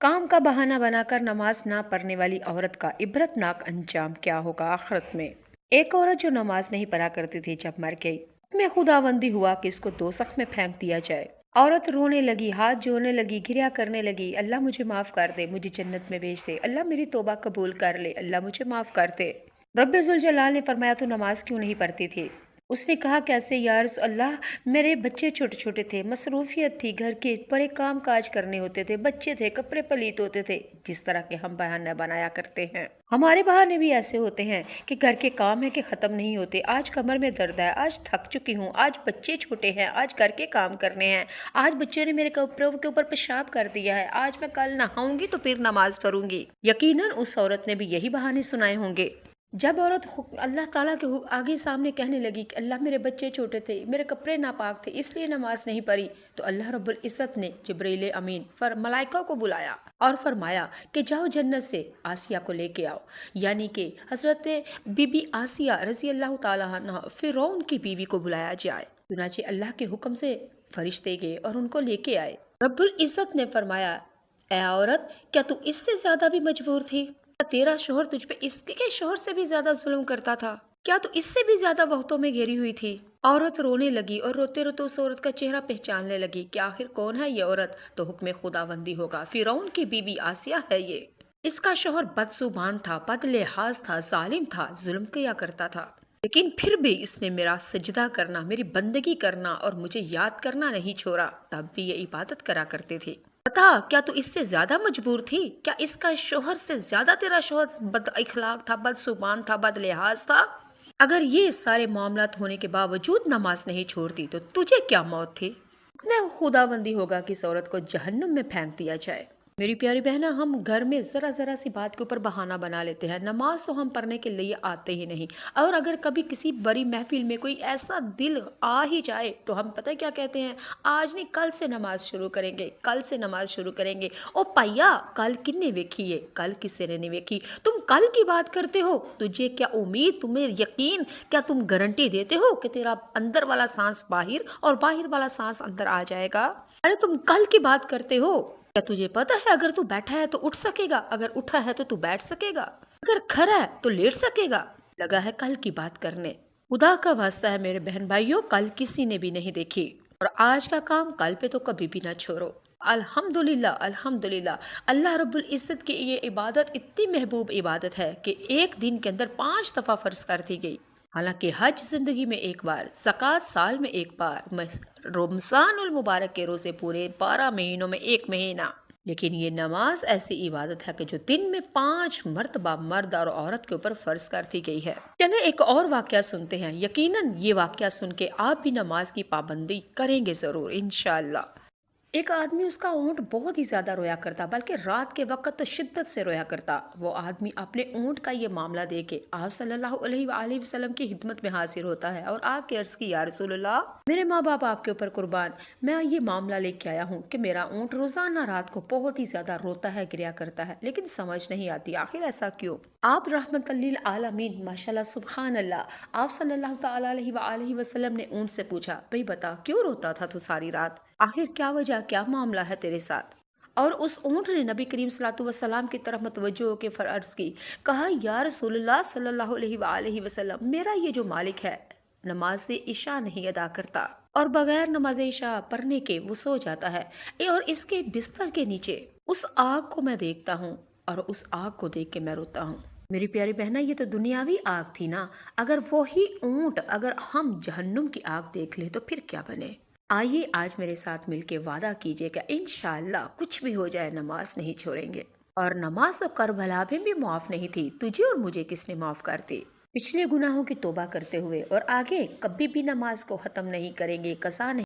کام کا بہانہ بنا کر نماز نہ پڑھنے والی عورت کا عبرتناک انجام کیا ہوگا آخرت میں؟ ایک عورت جو نماز نہیں پڑھا کرتی تھی جب مر گئی، میں خداوندی ہوا کہ اس کو دوزخ میں پھینک دیا جائے۔ عورت رونے لگی، ہاتھ جوڑنے لگی، گریا کرنے لگی، اللہ مجھے معاف کر دے، مجھے جنت میں بھیج دے، اللہ میری توبہ قبول کر لے، اللہ مجھے معاف کر دے۔ رب ذوالجلال نے فرمایا تو نماز کیوں نہیں پڑھتی تھی؟ اس نے کہا کیسے یا رسول اللہ، میرے بچے چھوٹے چھوٹے تھے، مصروفیت تھی، گھر کے بڑے کام کاج کرنے ہوتے تھے، بچے تھے، کپڑے پلیت ہوتے تھے، جس طرح کے ہم بہانے بنایا کرتے ہیں۔ ہمارے بہانے بھی ایسے ہوتے ہیں کہ گھر کے کام ہے کہ ختم نہیں ہوتے، آج کمر میں درد ہے، آج تھک چکی ہوں، آج بچے چھوٹے ہیں، آج گھر کے کام کرنے ہیں، آج بچے نے میرے کپڑوں کے اوپر پیشاب کر دیا ہے، آج میں کل نہاؤں گی تو پھر نماز پڑھوں گی۔ یقیناً اس عورت نے بھی یہی بہانے سنائے ہوں گے۔ جب عورت اللہ تعالیٰ کے آگے سامنے کہنے لگی کہ اللہ میرے بچے چھوٹے تھے، میرے کپڑے ناپاک تھے، اس لیے نماز نہیں پڑھی، تو اللہ رب العزت نے جبرائیل امین ملائکہ کو بلایا اور فرمایا کہ جاؤ جنت سے آسیہ کو لے کے آؤ، یعنی کہ حضرت بی بی آسیہ رضی اللہ تعالیٰ عنہ فرعون کی بیوی کو بلایا جائے۔ چنانچہ اللہ کے حکم سے فرشتے گئے اور ان کو لے کے آئے۔ رب العزت نے فرمایا اے عورت، کیا تو اس سے زیادہ بھی مجبور تھی؟ کیا تیرا شوہر تجھ پہ اس کے شوہر سے بھی زیادہ ظلم کرتا تھا؟ کیا تو اس سے بھی زیادہ وقتوں میں گھیری ہوئی تھی؟ عورت رونے لگی اور روتے روتے اس عورت کا چہرہ پہچاننے لگی کہ آخر کون ہے یہ عورت؟ تو حکم خداوندی ہوگا، فرعون کی بیوی آسیہ ہے یہ۔ اس کا شوہر بد زبان تھا، بد لحاظ تھا، ظالم تھا، ظلم کیا کرتا تھا، لیکن پھر بھی اس نے میرا سجدہ کرنا، میری بندگی کرنا اور مجھے یاد کرنا نہیں چھوڑا، تب بھی یہ عبادت کرا کرتے تھے۔ بتا، کیا تو اس سے زیادہ مجبور تھی؟ کیا اس کا شوہر سے زیادہ تیرا شوہر بد اخلاق تھا، بد زبان تھا، بد لحاظ تھا؟ اگر یہ سارے معاملات ہونے کے باوجود نماز نہیں چھوڑتی تو تجھے کیا موت تھی؟ اتنے خداوندی ہوگا کہ اس عورت کو جہنم میں پھینک دیا جائے۔ میری پیاری بہنہ، ہم گھر میں ذرا ذرا سی بات کے اوپر بہانہ بنا لیتے ہیں، نماز تو ہم پڑھنے کے لیے آتے ہی نہیں، اور اگر کبھی کسی بڑی محفل میں کوئی ایسا دل آ ہی جائے تو ہم پتہ کیا کہتے ہیں، آج نہیں کل سے نماز شروع کریں گے، کل سے نماز شروع کریں گے۔ او پیا، کل کنے ویکھی ہے؟ کل کسی نے نہیں ویکھی، تم کل کی بات کرتے ہو، تجھے کیا امید، تمہیں یقین، کیا تم گارنٹی دیتے ہو کہ تیرا اندر والا سانس باہر اور باہر والا سانس اندر آ جائے گا؟ ارے تم کل کی بات کرتے ہو، کیا تجھے پتا ہے اگر تو بیٹھا ہے تو اٹھ سکے گا، اگر اٹھا ہے تو بیٹھ سکے گا، اگر کھڑا ہے تو لیٹ سکے گا؟ لگا ہے کل کی بات کرنے۔ خدا کا واسطہ ہے میرے بہن بھائیوں، کل کسی نے بھی نہیں دیکھی، اور آج کا کام کل پہ تو کبھی بھی نہ چھوڑو۔ الحمدللہ الحمدللہ، اللہ رب العزت کی یہ عبادت اتنی محبوب عبادت ہے کہ ایک دن کے اندر 5 دفعہ فرض کر دی گئی۔ حالانکہ حج زندگی میں ایک بار، زکوٰۃ سال میں ایک بار، رمضان المبارک کے روزے پورے 12 مہینوں میں ایک مہینہ، لیکن یہ نماز ایسی عبادت ہے کہ جو دن میں 5 مرتبہ مرد اور عورت کے اوپر فرض کر دی گئی ہے۔ چلیں ایک اور واقعہ سنتے ہیں، یقیناً یہ واقعہ سن کے آپ بھی نماز کی پابندی کریں گے ضرور انشاءاللہ۔ ایک آدمی، اس کا اونٹ بہت ہی زیادہ رویا کرتا، بلکہ رات کے وقت تو شدت سے رویا کرتا۔ وہ آدمی اپنے اونٹ کا یہ معاملہ دے کے آپ صلی اللہ علیہ وآلہ وسلم کی خدمت میں حاضر ہوتا ہے اور آ کے عرض کی یا رسول اللہ، میرے ماں باپ آپ کے اوپر قربان، میں یہ معاملہ لے کے آیا ہوں کہ میرا اونٹ روزانہ رات کو بہت ہی زیادہ روتا ہے، گریا کرتا ہے، لیکن سمجھ نہیں آتی آخر ایسا کیوں؟ آپ رحمت للعالمین، ماشاءاللہ سبحان اللہ، آپ صلی اللہ تعالیٰ علیہ وآلہ وسلم نے اونٹ سے پوچھا، بھئی بتا کیوں روتا تھا تو ساری رات؟ آخر کیا وجہ، کیا معاملہ ہے تیرے ساتھ؟ اور اس اونٹ نے نبی کریم صلی اللہ علیہ وسلم کی طرف متوجہ ہو کے عرض کی، کہا یا رسول اللہ صلی اللہ علیہ وآلہ وسلم، میرا یہ جو مالک ہے نماز عشاء نہیں ادا کرتا، اور بغیر نماز عشاء پڑھنے کے وہ سو جاتا ہے، اور اس کے بستر کے نیچے اس آگ کو میں دیکھتا ہوں اور اس آگ کو دیکھ کے میں روتا ہوں۔ میری پیاری بہنہ، یہ تو دنیاوی آگ تھی نا، اگر وہی اونٹ، اگر ہم جہنم کی آگ دیکھ لیں تو پھر کیا بنے؟ آئیے آج میرے ساتھ مل کے وعدہ کیجئے کہ انشاءاللہ کچھ بھی ہو جائے نماز نہیں چھوڑیں گے۔ اور نماز تو کربلا میں بھی معاف نہیں تھی، تجھے اور مجھے کس نے معاف کر دی؟ پچھلے گناہوں کی توبہ کرتے ہوئے اور آگے کبھی بھی نماز کو ختم نہیں کریں گے، قضا نہیں